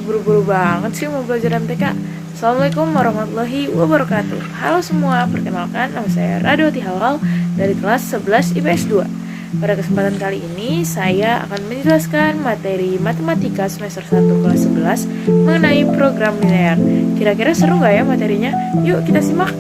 Buru-buru banget sih mau belajar MTK. Assalamualaikum warahmatullahi wabarakatuh. Halo semua, perkenalkan nama saya Radwati Halal dari kelas 11 IPS 2. Pada kesempatan kali ini saya akan menjelaskan materi matematika semester 1 kelas 11 mengenai program linear. Kira-kira seru gak ya materinya? Yuk kita simak.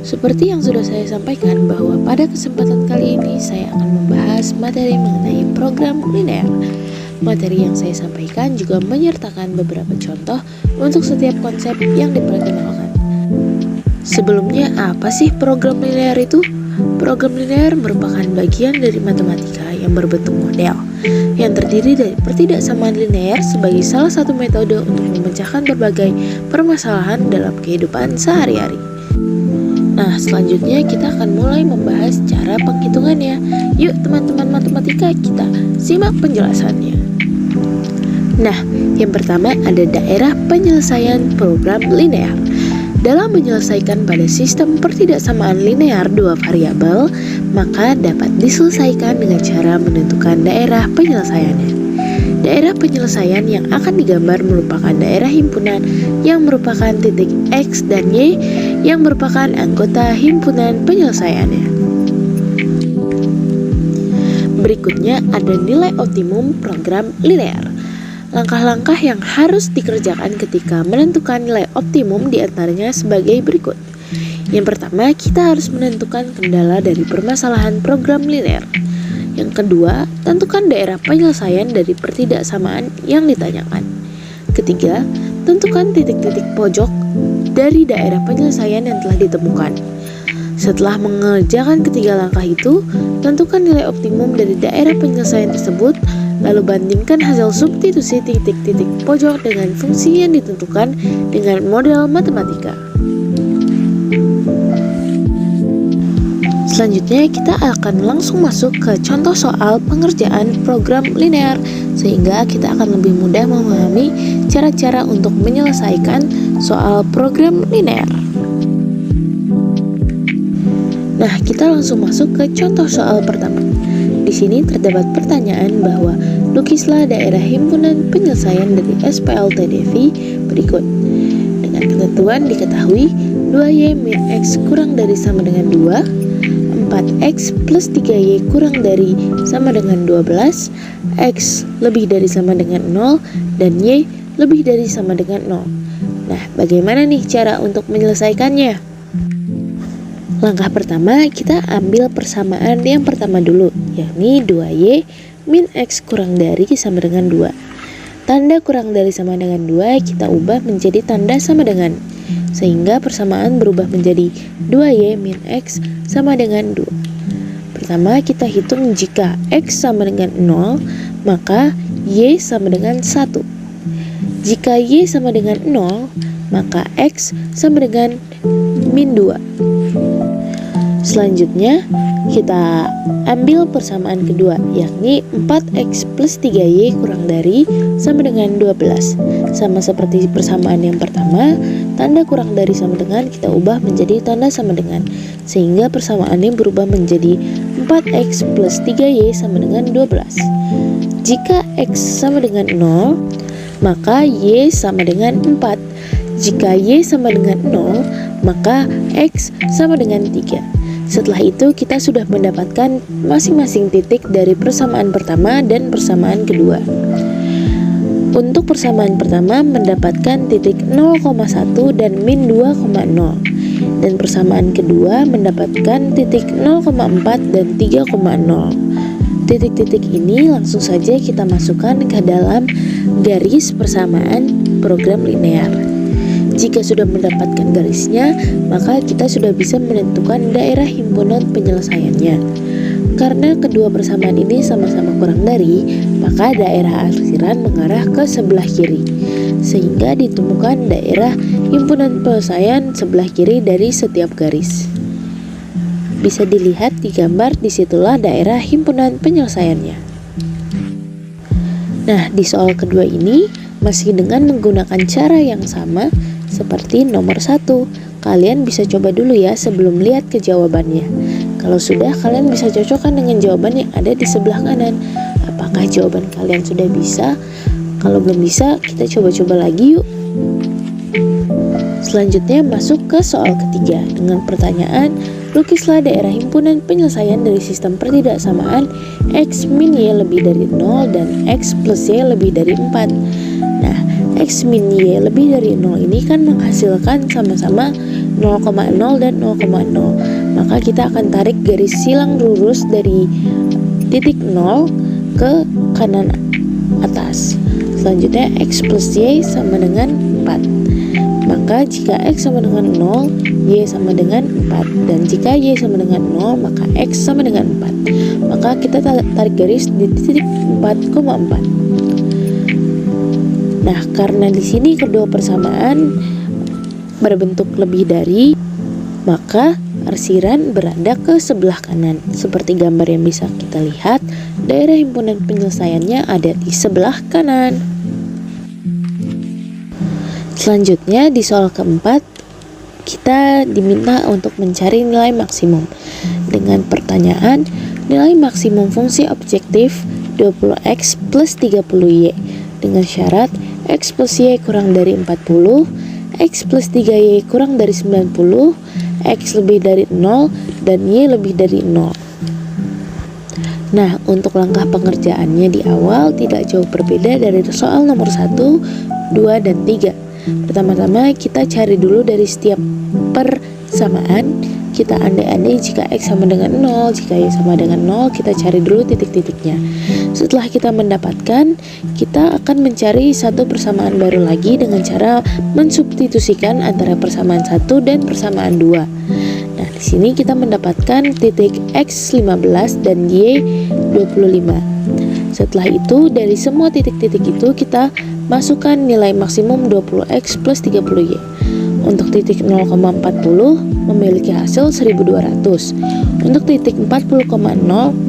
Seperti yang sudah saya sampaikan bahwa pada kesempatan kali ini saya akan membahas materi mengenai program linear. Materi yang saya sampaikan juga menyertakan beberapa contoh untuk setiap konsep yang diperkenalkan. Sebelumnya, apa sih program linear itu? Program linear merupakan bagian dari matematika yang berbentuk model, yang terdiri dari pertidaksamaan linear sebagai salah satu metode untuk memecahkan berbagai permasalahan dalam kehidupan sehari-hari. Nah, selanjutnya kita akan mulai membahas cara penghitungannya. Yuk teman-teman matematika, kita simak penjelasannya. Nah, yang pertama ada daerah penyelesaian program linear. Dalam menyelesaikan pada sistem pertidaksamaan linear dua variabel, maka dapat diselesaikan dengan cara menentukan daerah penyelesaiannya. Daerah penyelesaian yang akan digambar merupakan daerah himpunan yang merupakan titik X dan Y yang merupakan anggota himpunan penyelesaiannya. Berikutnya ada nilai optimum program linear. Langkah-langkah yang harus dikerjakan ketika menentukan nilai optimum diantaranya sebagai berikut. Yang pertama, kita harus menentukan kendala dari permasalahan program linear. Yang kedua, tentukan daerah penyelesaian dari pertidaksamaan yang ditanyakan. Ketiga, tentukan titik-titik pojok dari daerah penyelesaian yang telah ditemukan. Setelah mengerjakan ketiga langkah itu, tentukan nilai optimum dari daerah penyelesaian tersebut, lalu bandingkan hasil substitusi titik-titik pojok dengan fungsi yang ditentukan dengan model matematika. Selanjutnya kita akan langsung masuk ke contoh soal pengerjaan program linear, sehingga kita akan lebih mudah memahami cara-cara untuk menyelesaikan soal program linear. Nah, kita langsung masuk ke contoh soal pertama. Di sini terdapat pertanyaan bahwa lukislah daerah himpunan penyelesaian dari SPLTDV berikut. Dengan ketentuan diketahui 2Y min X kurang dari sama dengan 2, 4X plus 3Y kurang dari sama dengan 12, X lebih dari sama dengan 0, dan Y lebih dari sama dengan 0. Nah, bagaimana nih cara untuk menyelesaikannya? Langkah pertama, kita ambil persamaan yang pertama dulu, yakni 2Y min X kurang dari sama dengan 2. Tanda kurang dari sama dengan 2 kita ubah menjadi tanda sama dengan, sehingga persamaan berubah menjadi 2Y min X sama dengan 2. Pertama, kita hitung jika X sama dengan 0, maka Y sama dengan 1. Jika Y sama dengan 0, maka X sama dengan min 2. Selanjutnya, kita ambil persamaan kedua, yakni 4X plus 3Y kurang dari sama dengan 12. Sama seperti persamaan yang pertama, tanda kurang dari sama dengan kita ubah menjadi tanda sama dengan, sehingga persamaannya berubah menjadi 4X plus 3Y sama dengan 12. Jika X sama dengan 0, maka Y sama dengan 4. Jika Y sama dengan 0, maka X sama dengan 3. Setelah itu kita sudah mendapatkan masing-masing titik dari persamaan pertama dan persamaan kedua. Untuk persamaan pertama mendapatkan titik 0,1 dan min 2,0, dan persamaan kedua mendapatkan titik 0,4 dan 3,0. Titik-titik ini langsung saja kita masukkan ke dalam garis persamaan program linear. Jika sudah mendapatkan garisnya, maka kita sudah bisa menentukan daerah himpunan penyelesaiannya. Karena kedua persamaan ini sama-sama kurang dari, maka daerah arsiran mengarah ke sebelah kiri, sehingga ditemukan daerah himpunan penyelesaian sebelah kiri dari setiap garis. Bisa dilihat di gambar, disitulah daerah himpunan penyelesaiannya. Nah, di soal kedua ini masih dengan menggunakan cara yang sama seperti nomor 1. Kalian bisa coba dulu ya sebelum lihat ke jawabannya. Kalau sudah, kalian bisa cocokkan dengan jawaban yang ada di sebelah kanan. Apakah jawaban kalian sudah bisa? Kalau belum bisa, kita coba-coba lagi yuk. Selanjutnya masuk ke soal ketiga dengan pertanyaan, lukislah daerah himpunan penyelesaian dari sistem pertidaksamaan X min Y lebih dari 0 dan X plus Y lebih dari 4. Nah, X min Y lebih dari 0 ini kan menghasilkan sama-sama 0,0 dan 0,0. Maka kita akan tarik garis silang lurus dari titik 0 ke kanan atas. Selanjutnya X plus Y sama dengan 4. Maka jika X sama dengan 0, Y sama dengan 4. Dan jika Y sama dengan 0, maka X sama dengan 4. Maka kita tarik garis di titik 4,4. Nah, karena di sini kedua persamaan berbentuk lebih dari, maka arsiran berada ke sebelah kanan. Seperti gambar yang bisa kita lihat, daerah himpunan penyelesaiannya ada di sebelah kanan. Selanjutnya di soal keempat, kita diminta untuk mencari nilai maksimum dengan pertanyaan nilai maksimum fungsi objektif 20x plus 30y dengan syarat x plus y kurang dari 40, x plus 3y kurang dari 90, x lebih dari 0, dan y lebih dari 0. Nah, untuk langkah pengerjaannya di awal tidak jauh berbeda dari soal nomor 1, 2, dan 3. Pertama-tama kita cari dulu dari setiap persamaan. Kita andai-andai jika X sama dengan 0, jika Y sama dengan 0, kita cari dulu titik-titiknya. Setelah kita mendapatkan, kita akan mencari satu persamaan baru lagi dengan cara mensubstitusikan antara persamaan 1 dan persamaan 2. Nah, di sini kita mendapatkan titik X 15 dan Y 25. Setelah itu, dari semua titik-titik itu kita masukkan nilai maksimum 20x plus 30y. Untuk titik 0,40 memiliki hasil 1200. Untuk titik 40,0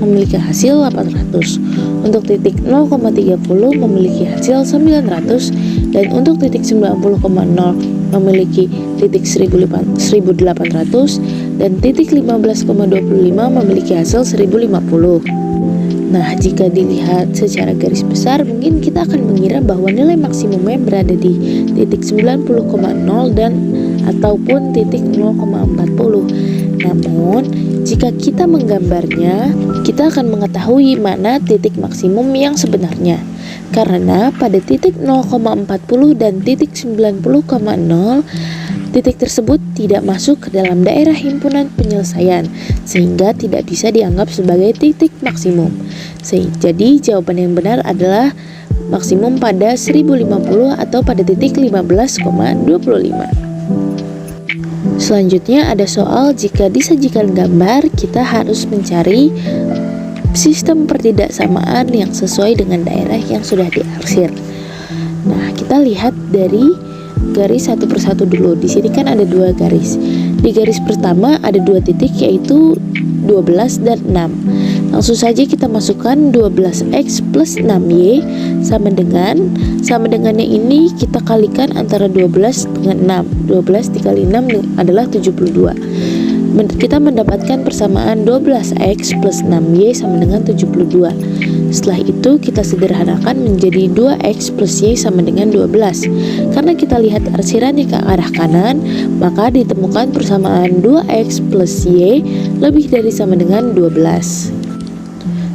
memiliki hasil 800. Untuk titik 0,30 memiliki hasil 900. Dan untuk titik 90,0 memiliki titik 1800. Dan titik 15,25 memiliki hasil 1050. Nah, jika dilihat secara garis besar, mungkin kita akan mengira bahwa nilai maksimumnya berada di titik 90,0 dan ataupun titik 0,40. Namun, jika kita menggambarnya, kita akan mengetahui mana titik maksimum yang sebenarnya. Karena pada titik 0,40 dan titik 90,0, titik tersebut tidak masuk ke dalam daerah himpunan penyelesaian, sehingga tidak bisa dianggap sebagai titik maksimum. Jadi jawaban yang benar adalah maksimum pada 1050 atau pada titik 15,25. Selanjutnya ada soal jika disajikan gambar, kita harus mencari sistem pertidaksamaan yang sesuai dengan daerah yang sudah diarsir. Nah, kita lihat dari garis satu persatu dulu. Di sini kan ada dua garis. Di garis pertama ada dua titik, yaitu 12 dan 6. Langsung saja kita masukkan 12x plus 6y sama dengannya ini kita kalikan antara 12 dengan 6. 12 dikali 6 adalah 72. Kita mendapatkan persamaan 12x plus 6y sama dengan 72. Setelah itu kita sederhanakan menjadi 2x plus y sama dengan 12. Karena kita lihat arsirannya ke arah kanan, maka ditemukan persamaan 2x plus y lebih dari sama dengan 12.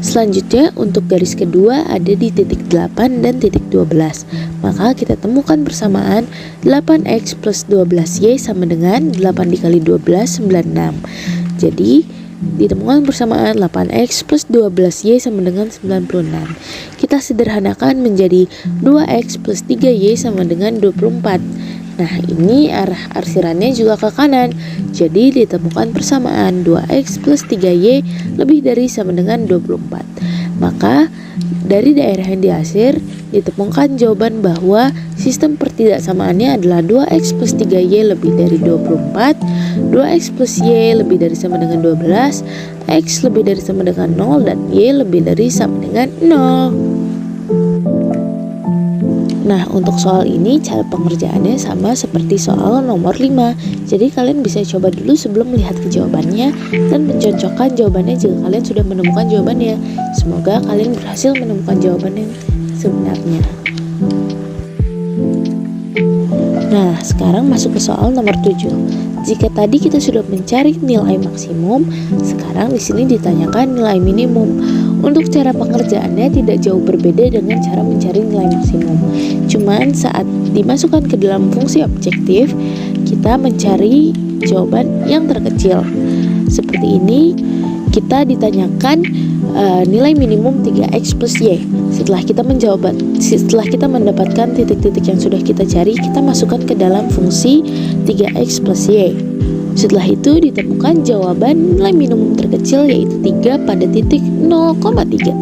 Selanjutnya untuk garis kedua ada di titik 8 dan titik 12. Maka kita temukan persamaan 8x plus 12y sama dengan 8 dikali 12, 96. Jadi ditemukan persamaan 8x plus 12y sama dengan 96. Kita sederhanakan menjadi 2x plus 3y sama dengan 24. Nah, ini arah arsirannya juga ke kanan. Jadi ditemukan persamaan 2x plus 3y lebih dari sama dengan 24. Maka dari daerah yang diarsir ditemukan jawaban bahwa sistem pertidaksamaannya adalah 2x plus 3y lebih dari 24, 2x plus y lebih dari sama dengan 12, x lebih dari sama dengan 0, dan y lebih dari sama dengan 0. Nah, untuk soal ini cara pengerjaannya sama seperti soal nomor 5. Jadi kalian bisa coba dulu sebelum melihat ke jawabannya dan mencocokkan jawabannya jika kalian sudah menemukan jawabannya. Semoga kalian berhasil menemukan jawaban yang sebenarnya. Nah, sekarang masuk ke soal nomor 7. Jika tadi kita sudah mencari nilai maksimum, sekarang di sini ditanyakan nilai minimum. Untuk cara pengerjaannya tidak jauh berbeda dengan cara mencari nilai maksimum. Cuman saat dimasukkan ke dalam fungsi objektif, kita mencari jawaban yang terkecil. Seperti ini, kita ditanyakan nilai minimum 3x plus y. Setelah kita mendapatkan titik-titik yang sudah kita cari, kita masukkan ke dalam fungsi 3x plus y. Setelah itu ditemukan jawaban nilai minimum terkecil yaitu 3 pada titik 0,3.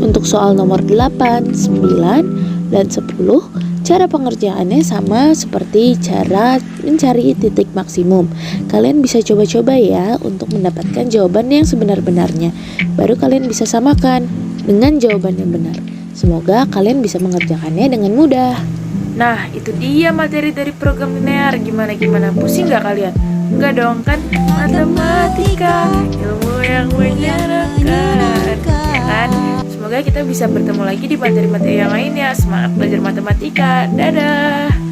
Untuk soal nomor 8, 9, dan 10, cara pengerjaannya sama seperti cara mencari titik maksimum. Kalian bisa coba-coba ya untuk mendapatkan jawaban yang sebenar-benarnya. Baru kalian bisa samakan dengan jawaban yang benar. Semoga kalian bisa mengerjakannya dengan mudah. Nah, itu dia materi dari program linear. Gimana? Pusing gak kalian? Enggak dong kan? Matematika, ilmu yang menyenangkan, ya kan? Semoga kita bisa bertemu lagi di materi-materi yang lainnya. Semangat belajar matematika. Dadah!